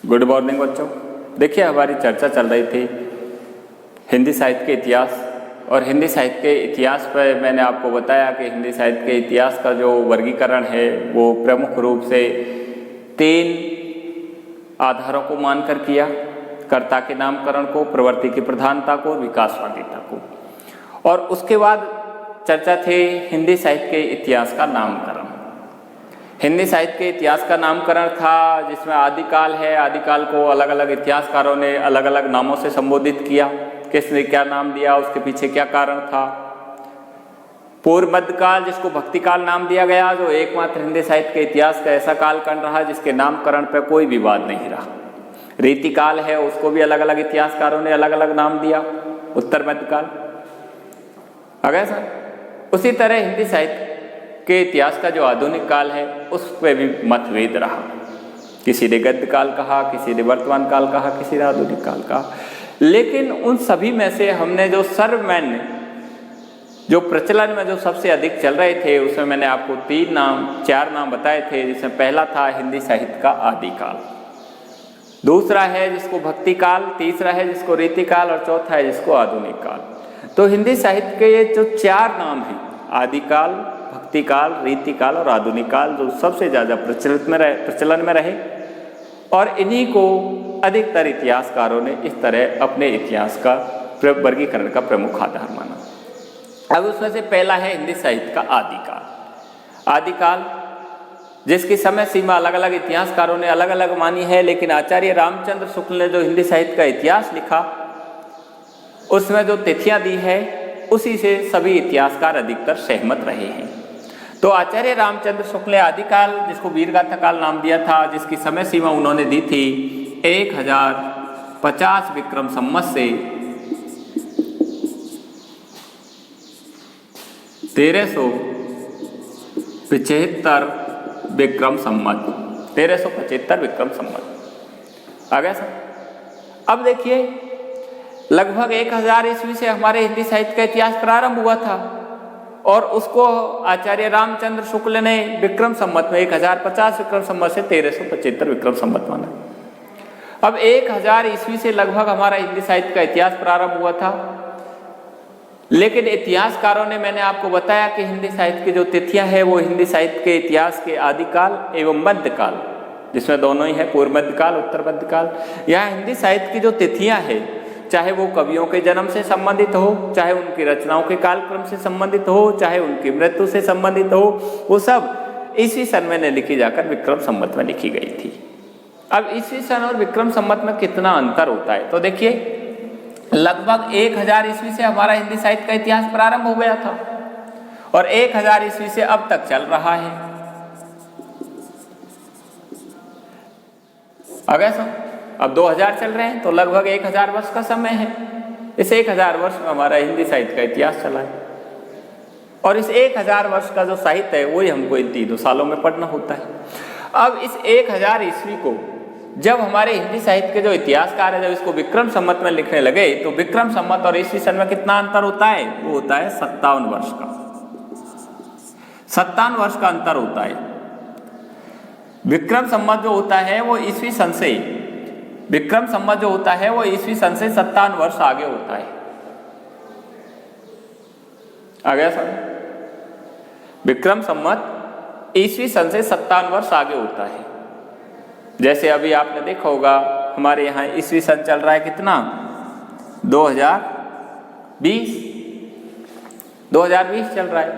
Good morning बच्चों। देखिए, हमारी चर्चा चल रही थी हिंदी साहित्य के इतिहास, और हिंदी साहित्य के इतिहास पर मैंने आपको बताया कि हिंदी साहित्य के इतिहास का जो वर्गीकरण है वो प्रमुख रूप से 3 आधारों को मानकर किया। कर्ता के नामकरण को, प्रवृत्ति की प्रधानता को, विकासवादिता को। और उसके बाद चर्चा थी हिंदी साहित्य के इतिहास का नामकरण। हिंदी साहित्य के इतिहास का नामकरण था जिसमें आदिकाल है। आदिकाल को अलग अलग इतिहासकारों ने अलग अलग नामों से संबोधित किया। किसने क्या नाम दिया, उसके पीछे क्या कारण था। पूर्व मध्यकाल, जिसको भक्तिकाल नाम दिया गया, जो एकमात्र हिंदी साहित्य के इतिहास का ऐसा कालखंड रहा जिसके नामकरण पर कोई विवाद नहीं रहा। रीतिकाल है, उसको भी अलग अलग इतिहासकारों ने अलग अलग नाम दिया। उत्तर मध्यकाल अगर सर उसी तरह हिंदी साहित्य के इतिहास का जो आधुनिक काल है उस पर भी मतभेद रहा। किसी ने गद्य काल कहा, किसी ने वर्तमान काल कहा, किसी ने आधुनिक काल कहा। लेकिन उन सभी में से हमने जो सर्वमान्य, जो प्रचलन में जो सबसे अधिक चल रहे थे, उसमें मैंने आपको 4 नाम बताए थे। जिसमें पहला था हिंदी साहित्य का आदिकाल, दूसरा है जिसको भक्ति काल, तीसरा है जिसको रीतिकाल, और चौथा है जिसको आधुनिक काल। तो हिंदी साहित्य के ये जो 4 नाम हैं, आदिकाल, भक्तिकाल, रीतिकाल और आधुनिक काल, जो सबसे ज़्यादा प्रचलन में रहे, और इन्हीं को अधिकतर इतिहासकारों ने इस तरह अपने इतिहास का वर्गीकरण का प्रमुख आधार माना। अब उसमें से पहला है हिंदी साहित्य का आदिकाल। आदिकाल जिसकी समय सीमा अलग अलग इतिहासकारों ने अलग अलग मानी है, लेकिन आचार्य रामचंद्र शुक्ल ने जो हिंदी साहित्य का इतिहास लिखा उसमें जो तिथियां दी है उसी से सभी इतिहासकार अधिकतर सहमत रहे हैं। तो आचार्य रामचंद्र शुक्ल ने आदिकाल, जिसको वीरगाथा काल नाम दिया था, जिसकी समय सीमा उन्होंने दी थी 1050 विक्रम संवत से 1375 विक्रम संवत, 1375 विक्रम संवत आ गया सर। अब देखिए, लगभग 1000 ईस्वी से हमारे हिंदी साहित्य का इतिहास प्रारंभ हुआ था, और उसको आचार्य रामचंद्र शुक्ल ने विक्रम संवत में 1050 विक्रम संवत से 1375 विक्रम संवत माना। अब 1000 ईस्वी से लगभग हमारा हिंदी साहित्य का इतिहास प्रारंभ हुआ था, लेकिन इतिहासकारों ने, मैंने आपको बताया कि हिंदी साहित्य की जो तिथियां हैं वो हिंदी साहित्य के इतिहास के आदिकाल एवं मध्यकाल, जिसमें दोनों ही है, पूर्व मध्यकाल, उत्तर मध्यकाल। यहाँ हिंदी साहित्य की जो तिथियां हैं, चाहे वो कवियों के जन्म से संबंधित हो, चाहे उनकी रचनाओं के कालक्रम से संबंधित हो, चाहे उनकी मृत्यु से संबंधित हो, वो सब ईस्वी सन में लिखी जाकर विक्रम संवत में लिखी गई थी। अब ईस्वी सन और विक्रम संवत में कितना अंतर होता है, तो देखिए, लगभग 1000 ईस्वी से हमारा हिंदी साहित्य का इतिहास प्रारंभ हो गया था, और 1000 ईस्वी से अब तक चल रहा है। अगर अब 2000 चल रहे हैं, तो लगभग 1000 वर्ष का समय है। इस 1000 वर्ष में हमारा हिंदी साहित्य का इतिहास चला है, और इस 1000 वर्ष का जो साहित्य है वही हमको इन 3 सालों में पढ़ना होता है। अब इस 1000 ईस्वी को जब हमारे हिंदी साहित्य के जो इतिहासकार है, जब इसको विक्रम संवत में लिखने लगे, तो विक्रम संवत और ईस्वी सन में कितना अंतर होता है, वो होता है 57 वर्ष का। 57 वर्ष का अंतर होता है। विक्रम संवत जो होता है वो ईस्वी सन से, विक्रम संवत जो होता है वो ईस्वी सन से 57 वर्ष आगे होता है। आ गया सर? विक्रम संवत ईस्वी सन से 57 वर्ष आगे होता है। जैसे अभी आपने देखा होगा, हमारे यहाँ ईस्वी सन चल रहा है कितना, 2020 चल रहा है।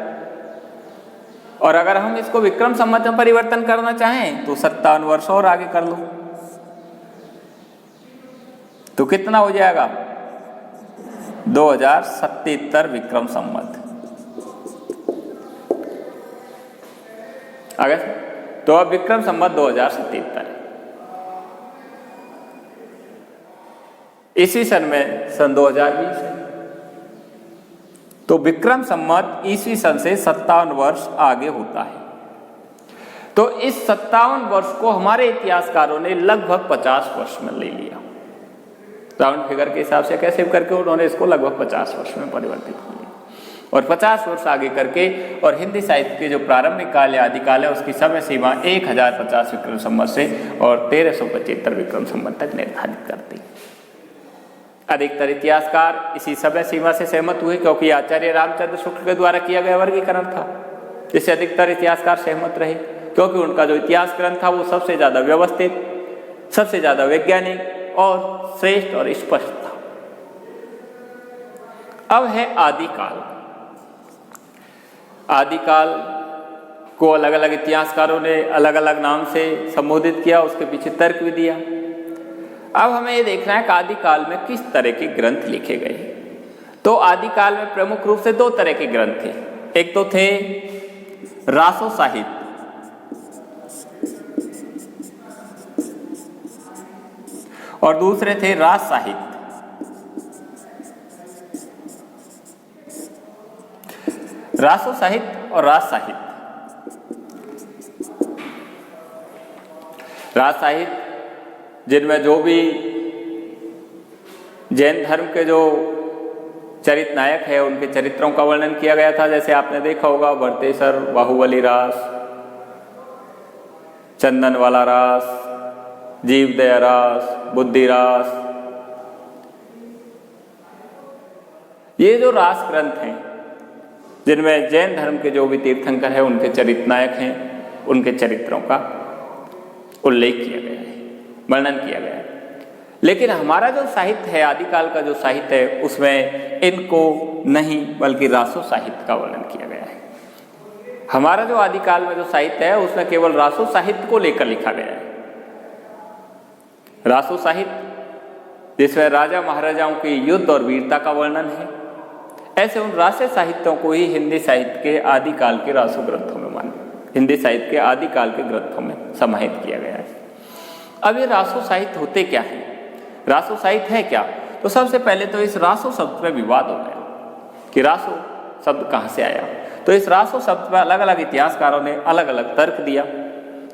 और अगर हम इसको विक्रम संवत में परिवर्तन करना चाहें तो 57 वर्ष और आगे कर लो, तो कितना हो जाएगा, 2077 विक्रम संवत। अगर तो अब विक्रम संवत 2077, ईस्वी सन में सन 2020 है, तो विक्रम संवत ईस्वी सन से 57 वर्ष आगे होता है। तो इस 57 वर्ष को हमारे इतिहासकारों ने लगभग 50 वर्ष में ले लिया। राउंड फिगर के हिसाब से कैसे करके उन्होंने इसको लगभग 50 वर्ष में परिवर्तित किया। और 50 वर्ष आगे करके और हिंदी साहित्य के जो प्रारंभिक काल या आदिकाल है उसकी समय सीमा 1050 विक्रम संवत से और 1375 विक्रम संवत तक निर्धारित करती। अधिकतर इतिहासकार इसी समय सीमा से सहमत हुए क्योंकि आचार्य रामचंद्र शुक्ल के द्वारा किया गया वर्गीकरण था, जिससे अधिकतर इतिहासकार सहमत रहे क्योंकि उनका जो इतिहास ग्रंथ था वो सबसे ज़्यादा व्यवस्थित, सबसे ज़्यादा वैज्ञानिक और श्रेष्ठ और स्पष्ट था। अब है आदिकाल। आदिकाल को अलग अलग इतिहासकारों ने अलग अलग नाम से संबोधित किया, उसके पीछे तर्क भी दिया। अब हमें ये देखना है कि आदिकाल में किस तरह के ग्रंथ लिखे गए। तो आदिकाल में प्रमुख रूप से 2 तरह के ग्रंथ थे। एक तो थे रासो साहित्य और दूसरे थे रास साहित्य। रासो साहित्य और रास साहित्य। रास साहित्य जिनमें जो भी जैन धर्म के जो चरित्र नायक है उनके चरित्रों का वर्णन किया गया था। जैसे आपने देखा होगा भरतेश्वर बाहुबली रास, चंदन वाला रास, जीवदया रास, बुद्धि रास। ये जो रास ग्रंथ हैं जिनमें जैन धर्म के जो भी तीर्थंकर हैं उनके चरित्र नायक हैं, उनके चरित्रों का उल्लेख किया गया है, वर्णन किया गया है। लेकिन हमारा जो साहित्य है, आदिकाल का जो साहित्य है, उसमें इनको नहीं बल्कि रासो साहित्य का वर्णन किया गया है। हमारा जो आदिकाल में जो साहित्य है उसमें केवल रासो साहित्य को लेकर लिखा गया है। रासो साहित्य जिसमें राजा महाराजाओं की युद्ध और वीरता का वर्णन है, ऐसे उन रासो साहित्यों को ही हिंदी साहित्य के आदिकाल के रासो ग्रंथों में हिंदी साहित्य के आदिकाल के ग्रंथों में समाहित किया गया है। अब ये रासो साहित्य होते क्या है, रासो साहित्य है क्या? तो सबसे पहले तो इस रासो शब्द में विवाद हो गया कि रासो शब्द कहाँ से आया। तो इस रासो शब्द पर अलग अलग इतिहासकारों ने अलग अलग तर्क दिया।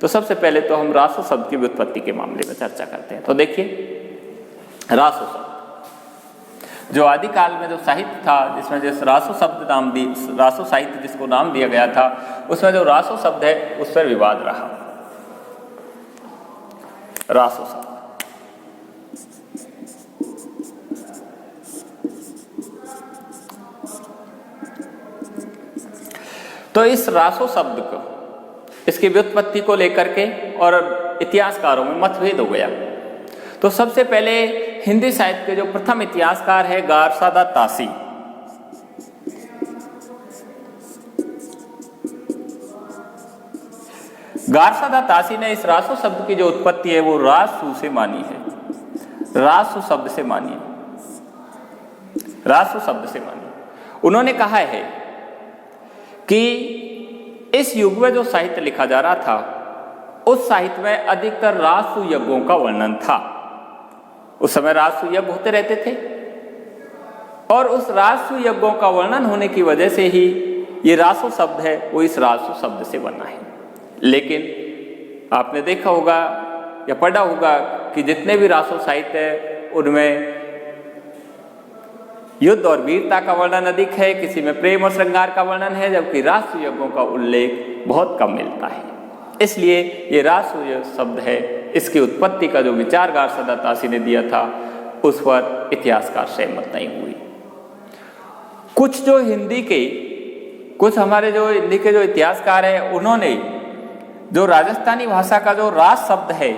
तो सबसे पहले तो हम रासो शब्द की व्युत्पत्ति के मामले में चर्चा करते हैं। तो देखिए, रासो शब्द जो आदिकाल में जो साहित्य था, जिसमें जिस रासो शब्द नाम दी, रासो साहित्य जिसको नाम दिया गया था, उसमें जो रासो शब्द है उस पर विवाद रहा। रासो शब्द तो इस रासो शब्द को, इसकी व्युत्पत्ति को लेकर के और इतिहासकारों में मतभेद हो गया। तो सबसे पहले हिंदी साहित्य के जो प्रथम इतिहासकार है गारसादा तासी, गारसादा तासी ने इस रासो शब्द की जो उत्पत्ति है वो रासु से मानी है, रासु शब्द से मानी है, रासु शब्द से मानी। उन्होंने कहा है कि इस युग में जो साहित्य लिखा जा रहा था उस साहित्य में अधिकतर रासु यज्ञों का वर्णन था। उस समय रासु यज्ञ होते रहते थे और उस रासु यज्ञों का वर्णन होने की वजह से ही ये रासो शब्द है वो इस रासु शब्द से बना है। लेकिन आपने देखा होगा या पढ़ा होगा कि जितने भी रासो साहित्य है उनमें युद्ध और वीरता का वर्णन अधिक है, किसी में प्रेम और श्रृंगार का वर्णन है, जबकि रासु यज्ञों का उल्लेख बहुत कम मिलता है। इसलिए ये रासु शब्द है, इसकी उत्पत्ति का जो विचार गारसादा तासी ने दिया था उस पर इतिहासकार सहमत नहीं हुई। कुछ जो हिंदी के, कुछ हमारे जो हिंदी के जो इतिहासकार हैं उन्होंने जो राजस्थानी भाषा का जो रास शब्द है,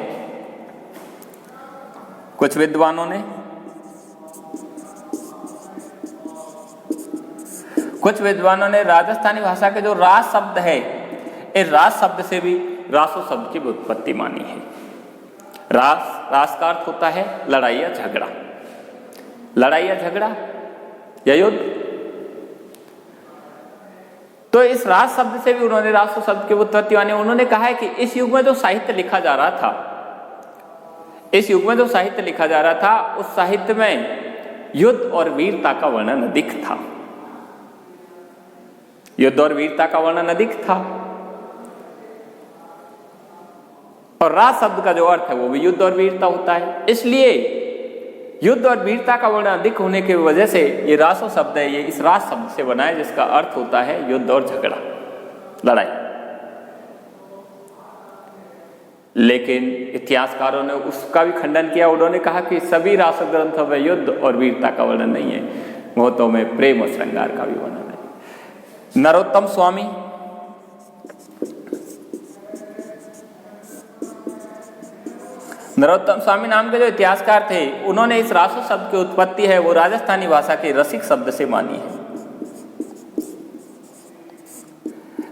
कुछ विद्वानों ने राजस्थानी भाषा के जो रास शब्द है, इस रास शब्द से भी रासो शब्द की उत्पत्ति मानी है। रास का अर्थ होता है लड़ाई या झगड़ा, लड़ाई या झगड़ा या युद्ध। तो इस रास शब्द से भी उन्होंने रासो शब्द की उत्पत्ति मानी। उन्होंने कहा है कि इस युग में जो साहित्य लिखा जा रहा था, इस युग में जो साहित्य लिखा जा रहा था उस साहित्य में युद्ध और वीरता का वर्णन अधिक था, युद्ध और वीरता का वर्णन अधिक था। और रास शब्द का जो अर्थ है वो भी युद्ध और वीरता होता है। इसलिए युद्ध और वीरता का वर्णन अधिक होने की वजह से ये रासो शब्द है, ये इस रास शब्द से बना है, जिसका अर्थ होता है युद्ध और झगड़ा, लड़ाई। लेकिन इतिहासकारों ने उसका भी खंडन किया। उन्होंने कहा कि सभी रासो ग्रंथों में युद्ध और वीरता का वर्णन नहीं है, बहुतों में प्रेम और श्रृंगार का भी वर्णन है। नरोत्तम स्वामी नाम के जो इतिहासकार थे, उन्होंने इस रासो शब्द की उत्पत्ति है वो राजस्थानी भाषा के रसिक शब्द से मानी है।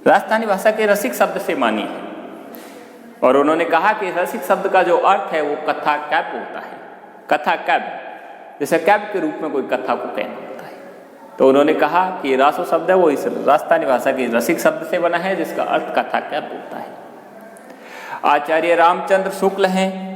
राजस्थानी भाषा के रसिक शब्द से मानी है। और उन्होंने कहा कि रसिक शब्द का जो अर्थ है वो कथा काव्य होता है। कथा काव्य, जैसे काव्य के रूप में कोई कथा को कहना होता है। तो उन्होंने कहा कि रासो शब्द है वो इस राजस्थानी भाषा के रसिक शब्द से बना है, जिसका अर्थ कथा काव्य होता है। आचार्य रामचंद्र शुक्ल हैं,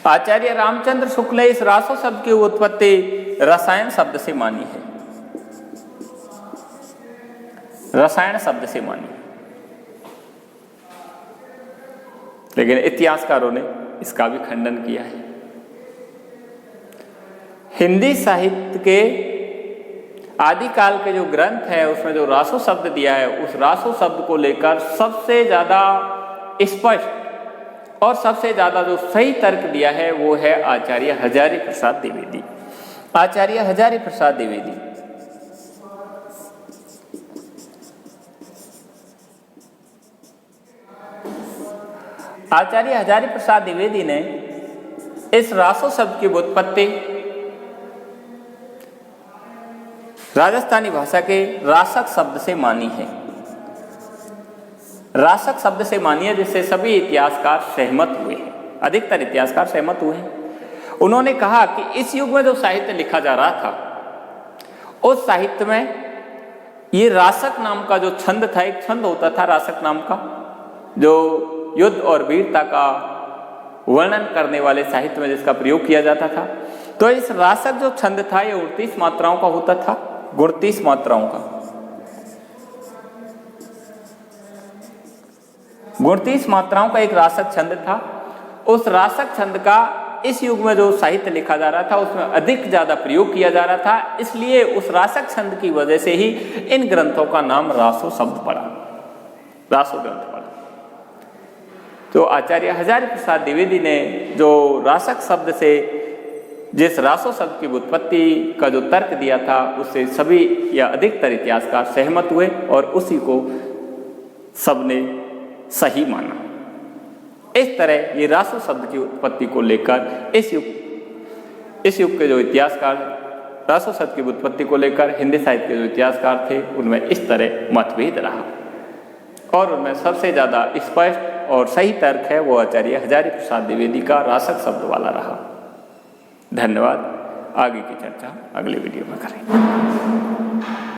आचार्य रामचंद्र शुक्ल ने इस रासो शब्द की उत्पत्ति रसायन शब्द से मानी है। रसायन शब्द से मानी, लेकिन इतिहासकारों ने इसका भी खंडन किया है। हिंदी साहित्य के आदिकाल के जो ग्रंथ है उसमें जो रासो शब्द दिया है, उस रासो शब्द को लेकर सबसे ज्यादा स्पष्ट और सबसे ज्यादा जो सही तर्क दिया है वो है आचार्य हजारी प्रसाद द्विवेदी। आचार्य हजारी प्रसाद द्विवेदी आचार्य हजारी प्रसाद द्विवेदी ने इस रासो शब्द की उत्पत्ति राजस्थानी भाषा के रासक शब्द से मानी है। रासक शब्द से मानी है, जिससे सभी इतिहासकार सहमत हुए हैं, अधिकतर इतिहासकार सहमत हुए हैं। उन्होंने कहा कि इस युग में जो साहित्य लिखा जा रहा था, उस साहित्य में ये रासक नाम का जो छंद था, एक छंद होता था रासक नाम का, जो युद्ध और वीरता का वर्णन करने वाले साहित्य में जिसका प्रयोग किया जाता था। तो इस रासक जो छंद था ये 29 मात्राओं का होता था, 29 मात्राओं का, 29 मात्राओं का एक रासक छंद था। उस रासक छंद का इस युग में जो साहित्य लिखा जा रहा था उसमें अधिक ज्यादा प्रयोग किया जा रहा था, इसलिए उस रासक छंद की वजह से ही इन ग्रंथों का नाम रासो शब्द पड़ा, रासो ग्रंथ पड़ा। तो आचार्य हजारी प्रसाद द्विवेदी ने जो रासक शब्द से जिस रासो शब्द की उत्पत्ति का जो तर्क दिया था, उससे सभी या अधिकतर इतिहासकार सहमत हुए और उसी को सबने सही माना। इस तरह ये रासो शब्द की उत्पत्ति को लेकर इस युग के जो इतिहासकार रासो शब्द की उत्पत्ति को लेकर हिंदी साहित्य के जो इतिहासकार थे उनमें इस तरह मतभेद रहा, और उनमें सबसे ज़्यादा स्पष्ट और सही तर्क है वो आचार्य हजारी प्रसाद द्विवेदी का रासक शब्द वाला रहा। धन्यवाद। आगे की चर्चा अगले वीडियो में करेंगे।